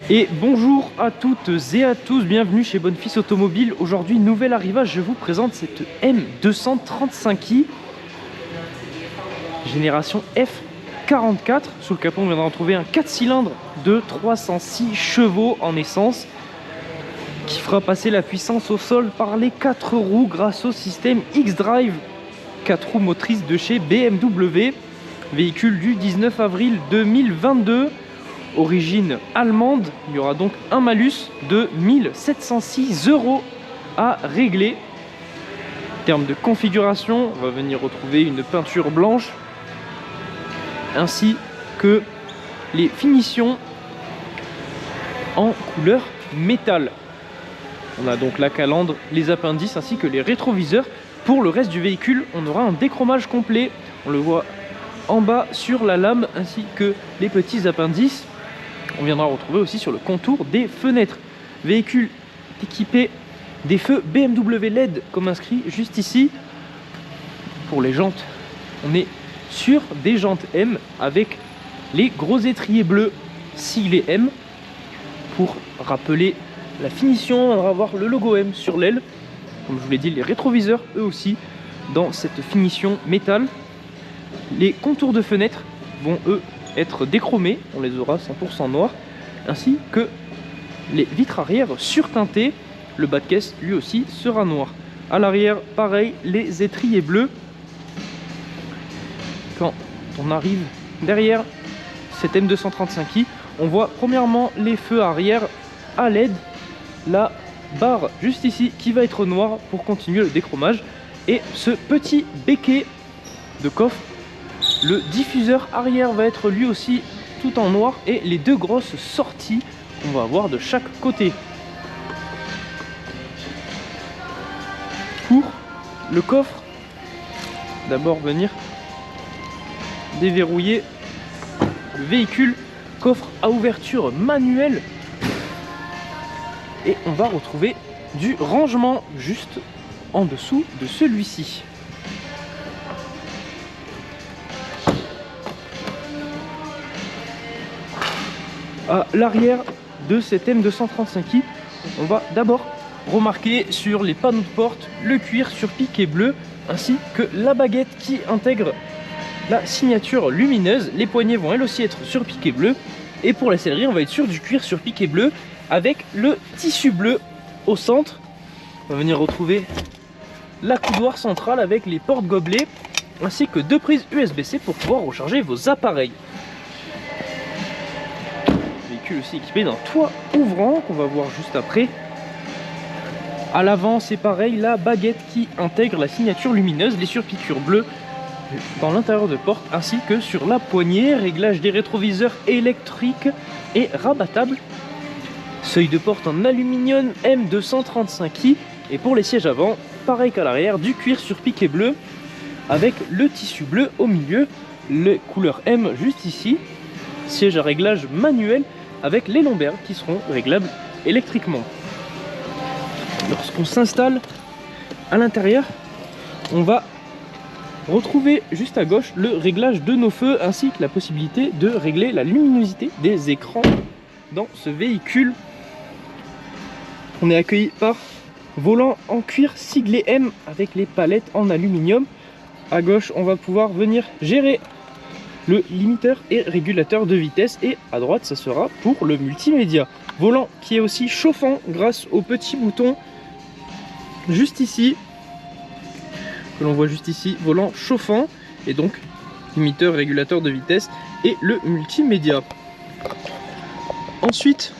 Et bonjour à toutes et à tous, bienvenue chez Bonfils Automobile. Aujourd'hui, nouvel arrivage, je vous présente cette M235i génération F44. Sous le capot, on viendra retrouver un 4 cylindres de 306 chevaux en essence qui fera passer la puissance au sol par les 4 roues grâce au système X-Drive 4 roues motrices de chez BMW. Véhicule du 19 avril 2022. Origine allemande, il y aura donc un malus de 1706 € à régler. En termes de configuration, on va venir retrouver une peinture blanche ainsi que les finitions en couleur métal. On a donc la calandre, les appendices ainsi que les rétroviseurs. Pour le reste du véhicule, on aura un déchromage complet. On le voit en bas sur la lame ainsi que les petits appendices. On viendra retrouver aussi sur le contour des fenêtres. Véhicule équipé des feux BMW LED comme inscrit juste ici. Pour les jantes, on est sur des jantes M avec les gros étriers bleus siglés M. Pour rappeler la finition, on va avoir le logo M sur l'aile. Comme je vous l'ai dit, les rétroviseurs eux aussi dans cette finition métal. Les contours de fenêtres vont eux être déchromés, on les aura 100% noirs, ainsi que les vitres arrière surteintées. Le bas de caisse lui aussi sera noir. À l'arrière, pareil, les étriers bleus. Quand on arrive derrière cette M235i, on voit premièrement les feux arrière à LED, la barre juste ici qui va être noire pour continuer le déchromage, et ce petit béquet de coffre. Le diffuseur arrière va être lui aussi tout en noir et les deux grosses sorties qu'on va avoir de chaque côté. Pour le coffre, d'abord venir déverrouiller le véhicule. Coffre à ouverture manuelle. Et on va retrouver du rangement juste en dessous de celui-ci. À l'arrière de cette M235i, on va d'abord remarquer sur les panneaux de porte le cuir sur piqué bleu ainsi que la baguette qui intègre la signature lumineuse. Les poignées vont elles aussi être sur piqué bleu, et pour la sellerie on va être sur du cuir sur piqué bleu avec le tissu bleu au centre. On va venir retrouver la coudoir centrale avec les portes gobelets ainsi que deux prises USB-C pour pouvoir recharger vos appareils. Aussi équipé d'un toit ouvrant qu'on va voir juste après. À l'avant c'est pareil, la baguette qui intègre la signature lumineuse, les surpiqûres bleues dans l'intérieur de porte ainsi que sur la poignée. Réglage des rétroviseurs électriques et rabattables. Seuil de porte en aluminium M235i, et pour les sièges avant, pareil qu'à l'arrière, du cuir sur piqué bleu avec le tissu bleu au milieu, les couleurs M juste ici. Siège à réglage manuel avec les lombaires qui seront réglables électriquement. Lorsqu'on s'installe à l'intérieur, on va retrouver juste à gauche le réglage de nos feux ainsi que la possibilité de régler la luminosité des écrans dans ce véhicule. On est accueilli par volant en cuir siglé M avec les palettes en aluminium. À gauche, on va pouvoir venir gérer le limiteur et régulateur de vitesse, et à droite ça sera pour le multimédia. Volant qui est aussi chauffant grâce au petit bouton juste ici, que l'on voit juste ici, volant chauffant, et donc limiteur, régulateur de vitesse et le multimédia. Ensuite,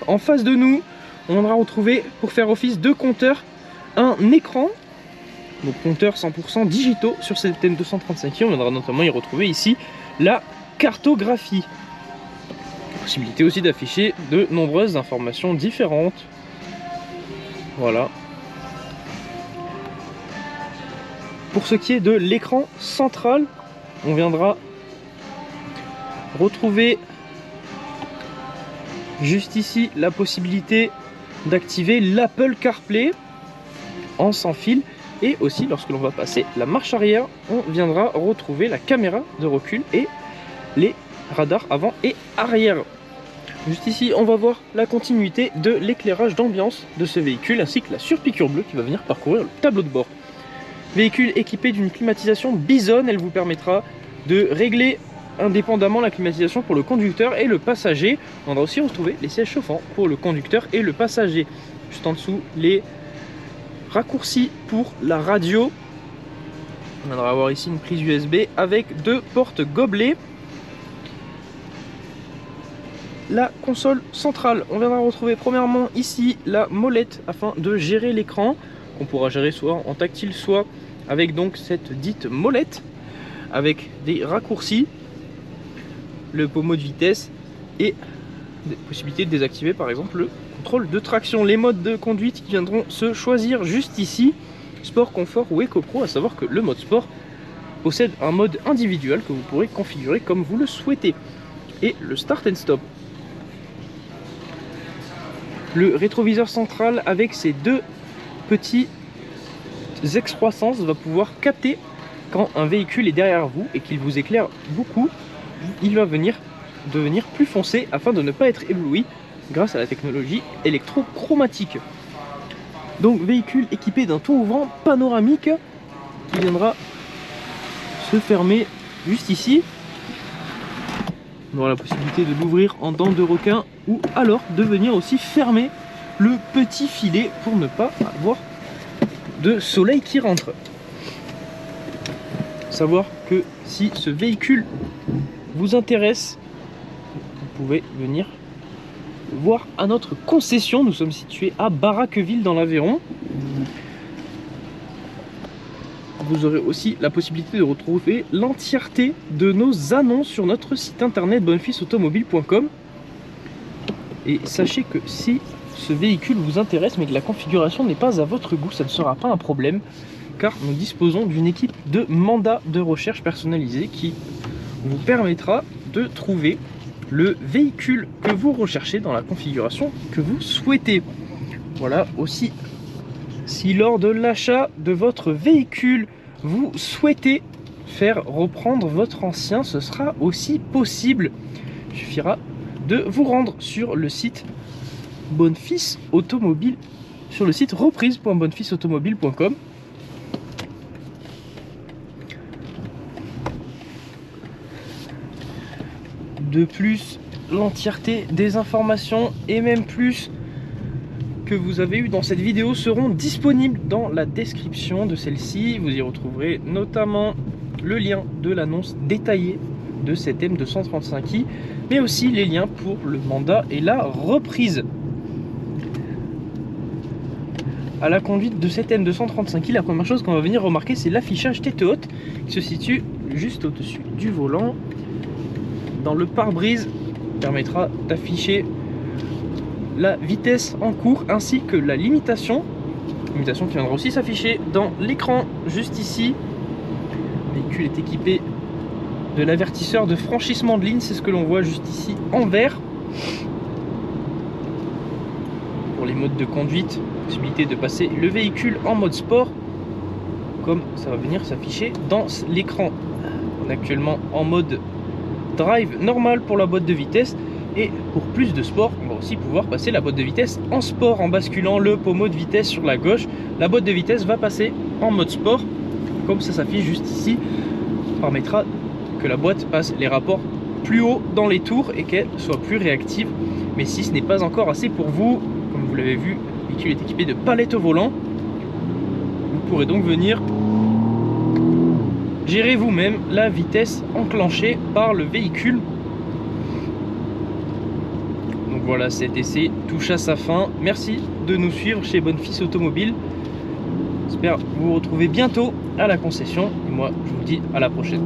en face de nous, on va retrouver, pour faire office de compteur, un écran. Donc compteurs 100% digitaux sur cette M235i. On viendra notamment y retrouver ici la cartographie. Possibilité aussi d'afficher de nombreuses informations différentes. Voilà. Pour ce qui est de l'écran central, on viendra retrouver juste ici la possibilité d'activer l'Apple CarPlay en sans fil. Et aussi, lorsque l'on va passer la marche arrière, on viendra retrouver la caméra de recul et les radars avant et arrière. Juste ici, on va voir la continuité de l'éclairage d'ambiance de ce véhicule ainsi que la surpiqûre bleue qui va venir parcourir le tableau de bord. Véhicule équipé d'une climatisation Bison, elle vous permettra de régler indépendamment la climatisation pour le conducteur et le passager. On va aussi retrouver les sièges chauffants pour le conducteur et le passager. Juste en dessous, les raccourcis pour la radio. On viendra avoir ici une prise USB avec 2 portes gobelets. La console centrale, on viendra retrouver premièrement ici la molette afin de gérer l'écran, qu'on pourra gérer soit en tactile, soit avec donc cette dite molette, avec des raccourcis, le pommeau de vitesse et des possibilités de désactiver par exemple le contrôle de traction. Les modes de conduite qui viendront se choisir juste ici, Sport, Confort ou Eco Pro, à savoir que le mode Sport possède un mode individuel que vous pourrez configurer comme vous le souhaitez. Et le Start and Stop. Le rétroviseur central avec ses 2 petits excroissances va pouvoir capter quand un véhicule est derrière vous et qu'il vous éclaire beaucoup, il va devenir plus foncé afin de ne pas être ébloui grâce à la technologie électrochromatique. Donc véhicule équipé d'un toit ouvrant panoramique qui viendra se fermer juste ici. On aura la possibilité de l'ouvrir en dents de requin ou alors de venir aussi fermer le petit filet pour ne pas avoir de soleil qui rentre. Savoir que si ce véhicule vous intéresse, vous pouvez venir voir à notre concession. Nous sommes situés à Baraqueville dans l'Aveyron. Vous aurez aussi la possibilité de retrouver l'entièreté de nos annonces sur notre site internet bonefilsautomobile.com. Et sachez que si ce véhicule vous intéresse mais que la configuration n'est pas à votre goût, ça ne sera pas un problème, car nous disposons d'une équipe de mandat de recherche personnalisée qui vous permettra de trouver le véhicule que vous recherchez dans la configuration que vous souhaitez. Voilà, aussi si lors de l'achat de votre véhicule vous souhaitez faire reprendre votre ancien, ce sera aussi possible. Il suffira de vous rendre sur le site Bonefils Automobile, sur le site reprise.bonefilsautomobile.com. De plus, l'entièreté des informations et même plus que vous avez eu dans cette vidéo seront disponibles dans la description de celle-ci. Vous y retrouverez notamment le lien de l'annonce détaillée de cette M235i, mais aussi les liens pour le mandat et la reprise. À la conduite de cette M235i, la première chose qu'on va venir remarquer, c'est l'affichage tête haute qui se situe juste au-dessus du volant. Dans le pare-brise, permettra d'afficher la vitesse en cours ainsi que la limitation qui viendra aussi s'afficher dans l'écran juste ici. Le véhicule est équipé de l'avertisseur de franchissement de ligne, c'est ce que l'on voit juste ici en vert. Pour les modes de conduite, possibilité de passer le véhicule en mode sport, comme ça va venir s'afficher dans l'écran. On est actuellement en mode drive normal pour la boîte de vitesse, et pour plus de sport on va aussi pouvoir passer la boîte de vitesse en sport en basculant le pommeau de vitesse sur la gauche. La boîte de vitesse va passer en mode sport comme ça s'affiche juste ici. Ça permettra que la boîte passe les rapports plus haut dans les tours et qu'elle soit plus réactive. Mais si ce n'est pas encore assez pour vous, comme vous l'avez vu, le véhicule est équipé de palettes au volant. Vous pourrez donc venir gérer vous-même la vitesse enclenchée par le véhicule. Donc voilà, cet essai touche à sa fin. Merci de nous suivre chez Bonefils Automobile. J'espère vous retrouver bientôt à la concession. Et moi, je vous dis à la prochaine.